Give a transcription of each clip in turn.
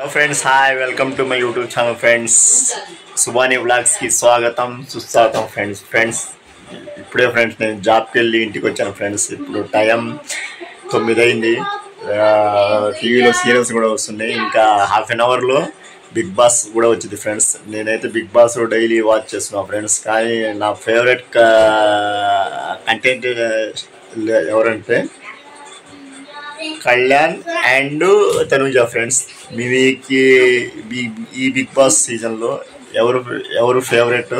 Hello friends, hi, welcome to my YouTube channel friends. Subhani Vlogs की स्वागतम सुस्वागतम friends. ఇప్పుడే ఫ్రెండ్స్ నేను జాబ్కి వెళ్ళి ఇంటికి వచ్చాను ఫ్రెండ్స్. ఇప్పుడు టైం 9 అయింది. టీవీలో సీరియల్స్ కూడా వస్తున్నాయి. ఇంకా హాఫ్ అన్ అవర్లో బిగ్ బాస్ కూడా వచ్చింది ఫ్రెండ్స్. నేనైతే బిగ్ బాస్ డైలీ వాచ్ చేస్తున్నాను ఫ్రెండ్స్. కానీ నా ఫేవరెట్ కంటెంట్ ఎవరంటే కళ్యాణ్ అండ్ తనుజ ఫ్రెండ్స్. మీకు ఈ బిగ్ బాస్ సీజన్లో ఎవరు ఫేవరెట్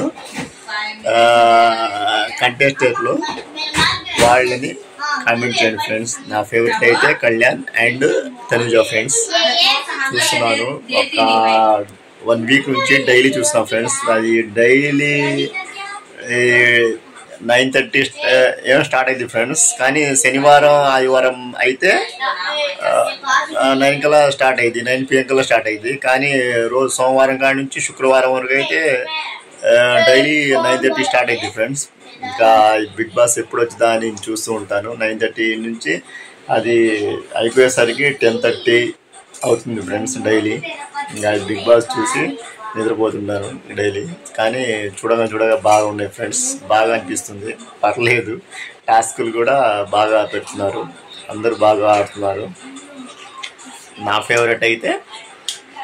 కంటెస్టెంట్లు వాళ్ళని కామెంట్ చేయండి ఫ్రెండ్స్. నా ఫేవరెట్ అయితే కళ్యాణ్ అండ్ తనుజ ఫ్రెండ్స్. చూస్తున్నాను ఒక 1 వీక్ నుంచి డైలీ చూస్తున్నాను ఫ్రెండ్స్. అది డైలీ 9:30 ఏమో స్టార్ట్ అయింది ఫ్రెండ్స్. కానీ శనివారం ఆదివారం అయితే 9 కల్లా స్టార్ట్ అయింది, 9 PM కల్లా స్టార్ట్ అయింది. కానీ రోజు సోమవారం కాడి నుంచి శుక్రవారం వరకు అయితే డైలీ 9:30 స్టార్ట్ అయింది ఫ్రెండ్స్. ఇంకా బిగ్ బాస్ ఎప్పుడు వచ్చిందా అని చూస్తూ ఉంటాను. 9:30 నుంచి అది అయిపోయేసరికి 10:30 అవుతుంది ఫ్రెండ్స్ డైలీ. ఇంకా బిగ్ బాస్ చూసి నిద్రపోతున్నాను డైలీ. కానీ చూడగా బాగా ఉన్నాయి ఫ్రెండ్స్. బాగా అనిపిస్తుంది, పర్లేదు. టాస్కులు కూడా బాగా పెడుతున్నారు, అందరూ బాగా ఆడుతున్నారు. నా ఫేవరెట్ అయితే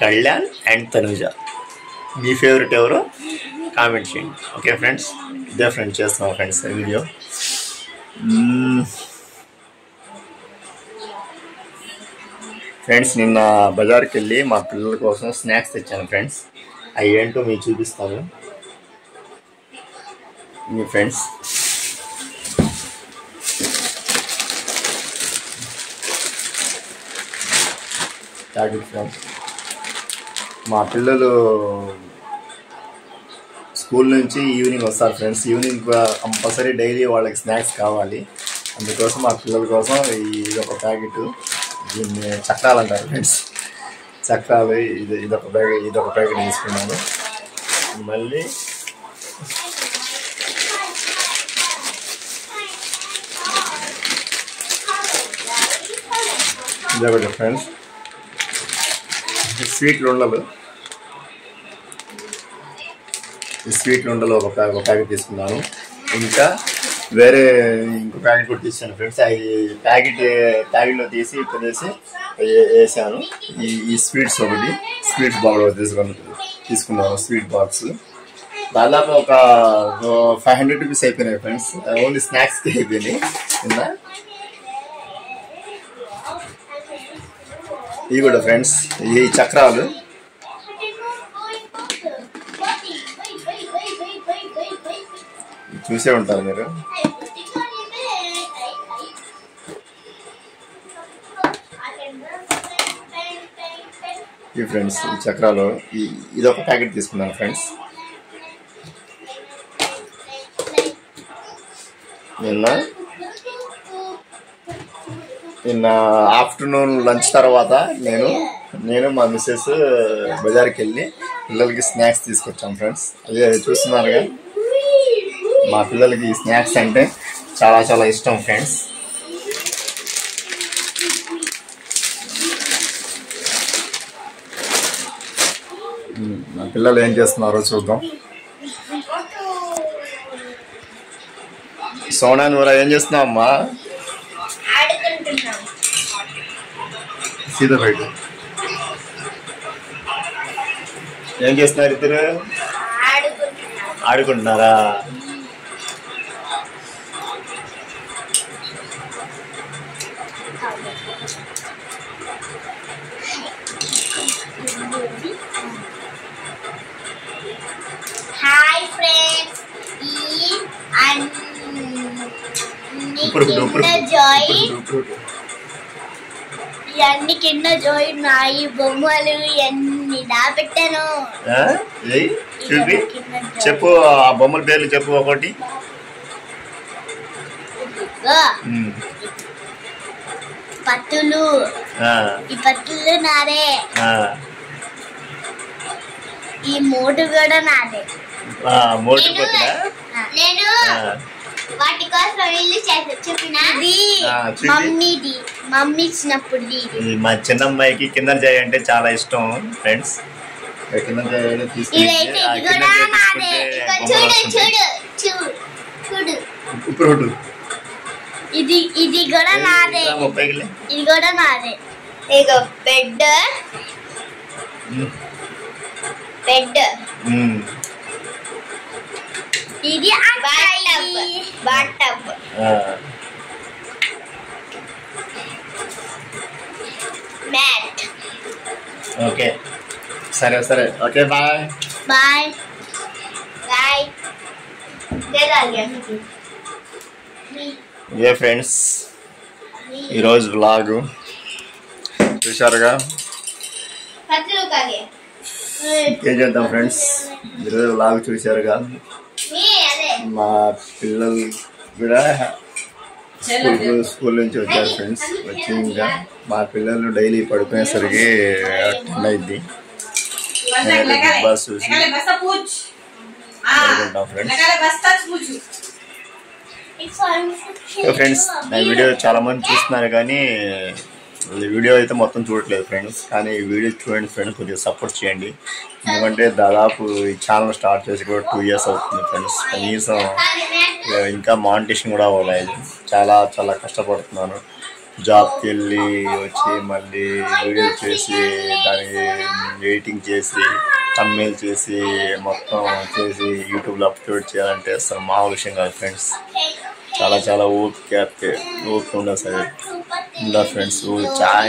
Kalyan and Tanuja. Me favourite ఎవరో కామెంట్ చేయండి. ఓకే ఫ్రెండ్స్, ఇదే ఫ్రెండ్స్ చేస్తున్నాం ఫ్రెండ్స్ వీడియో. ఫ్రెండ్స్ నిన్న బజార్కి వెళ్ళి మా పిల్లల కోసం స్నాక్స్ తెచ్చాను ఫ్రెండ్స్. అవి ఏంటో మీకు చూపిస్తాను మీ ఫ్రెండ్స్. ఫ్రెండ్స్ మా పిల్లలు స్కూల్ నుంచి ఈవినింగ్ వస్తారు ఫ్రెండ్స్. ఈవినింగ్ కంపల్సరీ డైలీ వాళ్ళకి స్నాక్స్ కావాలి. అందుకోసం మా పిల్లల కోసం ఇది ఒక ప్యాకెట్, దీన్ని చక్రాలు అంటారు ఫ్రెండ్స్. చక్రాలు ఇదొక ప్యాకెట్ తీసుకున్నాను. మళ్ళీ ఇదొకటి ఫ్రెండ్స్ స్వీట్లు ఉండలు. ఈ స్వీట్లు ఉండలు ఒక ప్యాకెట్ తీసుకున్నాను. ఇంకా వేరే ఇంకో ప్యాకెట్ కూడా తీసాను ఫ్రెండ్స్. అవి ప్యాకెట్లో తీసి తినేసి వేసాను. ఈ స్వీట్స్ ఒకటి స్వీట్స్ బాక్స్ తీసుకున్నాను. స్వీట్ బాక్స్ దాదాపు ఒక 500 రూపీస్ అయిపోయినాయి ఫ్రెండ్స్. ఓన్లీ స్నాక్స్కి అయిపోయినాయి. కింద ఇవి కూడా ఫ్రెండ్స్ ఈ చక్రాలు. చూసే ఉంటారు మీరు. ఈ ఫ్రెండ్స్ ఈ చక్రాలు ఇదొక ప్యాకెట్ తీసుకున్నాను ఫ్రెండ్స్. నిన్న ఆఫ్టర్నూన్ లంచ్ తర్వాత నేను మా మిస్సెస్ బజార్కి వెళ్ళి పిల్లలకి స్నాక్స్ తీసుకొచ్చాం ఫ్రెండ్స్. అదే చూస్తున్నారుగా, మా పిల్లలకి స్నాక్స్ అంటే చాలా చాలా ఇష్టం ఫ్రెండ్స్. మా పిల్లలు ఏం చేస్తున్నారో చూద్దాం. సోనా నువ్వు ఏం చేస్తున్నావు అమ్మా? సీదా బయట ఏం చేస్తున్నారు ఇద్దరు? ఆడుకుంటున్నారా? హాయ్ ఫ్రెండ్స్, ఇవన్నీ కింద జాయిన్ నాయి బొమ్మలు ఎన్ని దాపెట్టాను. చెప్పు ఆ బొమ్మల పేర్లు చెప్పు ఒకటి. పత్తులు, ఈ పత్తులు నాదే. ఈ మోటు కూడా నాదే. మోటు నేను వాటి కోసం ఇల్లు చేస్తారు చెప్పిన మమ్మీది మమ్మీ ఇచ్చినప్పుడు మా చిన్నమ్మాయికి కింద జాయ్ అంటే చాలా ఇష్టం ఫ్రెండ్స్. కింద జాయ్ ఇదైతే ఇది కూడా నాదే. చూడు చూడు చూడు చూడు ఇప్పుడు ఇది ఇది కూడా నాదే. ఇది కూడా నాదే. ఇగో బెడ్ బెడ్ ఇది బాత్ టబ్ మ్యాట్. ఓకే సరే సరే ఓకే బాయ్ బాయ్ బాయ్. ఏ ఫ్రెండ్స్ ఈరోజు వ్లాగ్ చూశారుగా. ఏం చేద్దాం ఫ్రెండ్స్, ఈరోజు వ్లాగ్ చూశారుగా. మా పిల్లలు కూడా స్కూల్ నుంచి వచ్చారు ఫ్రెండ్స్. వచ్చి ఇంకా మా పిల్లలు డైలీ పడుకునేసరికి 10 అయింది. బిగ్ బాస్ చూసి పడుకుంటాం ఫ్రెండ్స్. నా వీడియో చాలా మంది చూస్తున్నారు కానీ వీడియో అయితే మొత్తం చూడట్లేదు ఫ్రెండ్స్. కానీ ఈ వీడియో చూడండి ఫ్రెండ్స్, కొద్దిగా సపోర్ట్ చేయండి. ఎందుకంటే దాదాపు ఈ ఛానల్ స్టార్ట్ చేసి కూడా 2 years అవుతుంది ఫ్రెండ్స్. కనీసం ఇంకా మానిటేషన్ కూడా అవ్వలేదు. చాలా చాలా కష్టపడుతున్నాను. జాబ్కి వెళ్ళి వచ్చి మళ్ళీ వీడియో చేసి దానికి ఎడిటింగ్ చేసి తమ్నేల్ చేసి మొత్తం చేసి యూట్యూబ్లో అప్లోడ్ చేయాలంటే అసలు మామూలు విషయం కాదు ఫ్రెండ్స్. చాలా చాలా ఓపిక ఉండదు సార్ ఉండదు ఫ్రెండ్స్.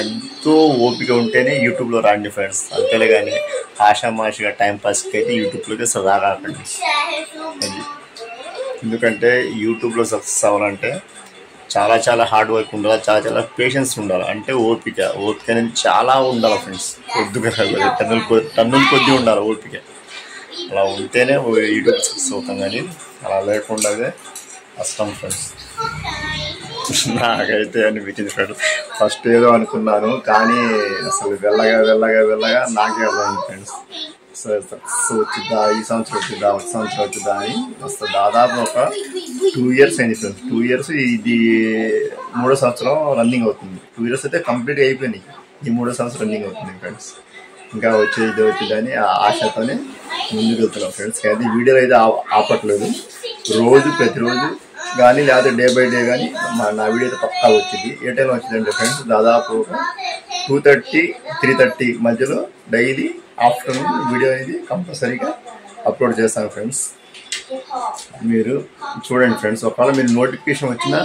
ఎంతో ఓపిక ఉంటేనే యూట్యూబ్లో రండి ఫ్రెండ్స్. అంతేలే కానీ ఆషామాషిగా టైంపాస్కి అయితే యూట్యూబ్లోకి అసలు రాకండి. ఎందుకంటే యూట్యూబ్లో సక్సెస్ అవ్వాలంటే చాలా చాలా హార్డ్ వర్క్ ఉండాలి, చాలా చాలా పేషెన్స్ ఉండాలి. అంటే ఓపిక అనేది చాలా ఉండాలి ఫ్రెండ్స్. కొద్దిగా టన్నుల కొద్ది ఉండాలి ఓపిక. అలా ఉంటేనే యూట్యూబ్ సక్సెస్ అవుతాం, కానీ అలా లేకుండా కష్టం ఫ్రెండ్స్. నాకైతే అనిపించింది ఫ్రెండ్స్. ఫస్ట్ ఏదో అనుకున్నాను కానీ అసలు వెళ్ళగా నాకే అవ్వండి ఫ్రెండ్స్. సక్సెస్ వచ్చిద్దా, ఈ సంవత్సరం వచ్చిద్దా, ఒక సంవత్సరం వచ్చిద్దా అని అసలు దాదాపు ఒక 2 years అయింది ఫ్రెండ్స్. 2 years ఇది 3వ సంవత్సరం రన్నింగ్ అవుతుంది. 2 years అయితే కంప్లీట్ అయిపోయినాయి. ఈ 3వ సంవత్సరం రన్నింగ్ అవుతుంది ఫ్రెండ్స్. ఇంకా వచ్చేది వచ్చిందని ఆ ఆశతోనే ముందుకు వెళ్తున్నాం ఫ్రెండ్స్. కానీ వీడియోలు అయితే ఆపట్లేదు. ప్రతిరోజు కానీ లేదా డే బై డే కానీ నా వీడియో అయితే పక్కా వచ్చింది. ఏ టైంలో వచ్చిందంటే ఫ్రెండ్స్ దాదాపు 2:30, 3:30 మధ్యలో డైలీ ఆఫ్టర్నూన్ వీడియో అనేది కంపల్సరీగా అప్లోడ్ చేస్తాను ఫ్రెండ్స్. మీరు చూడండి ఫ్రెండ్స్. ఒకవేళ మీరు నోటిఫికేషన్ వచ్చినా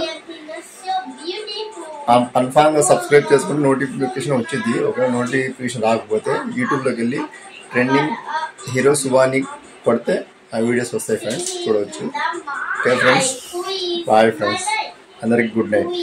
కన్ఫామ్గా సబ్స్క్రైబ్ చేసుకుని నోటిఫికేషన్ వచ్చింది. ఒకవేళ నోటిఫికేషన్ రాకపోతే యూట్యూబ్లోకి వెళ్ళి ట్రెండింగ్ హీరో శుభాని కొడితే ఆ వీడియోస్ వస్తాయి ఫ్రెండ్స్, చూడవచ్చు. ఓకే ఫ్రెండ్స్, బాయ్ ఫ్రెండ్స్, అందరికి గుడ్ నైట్.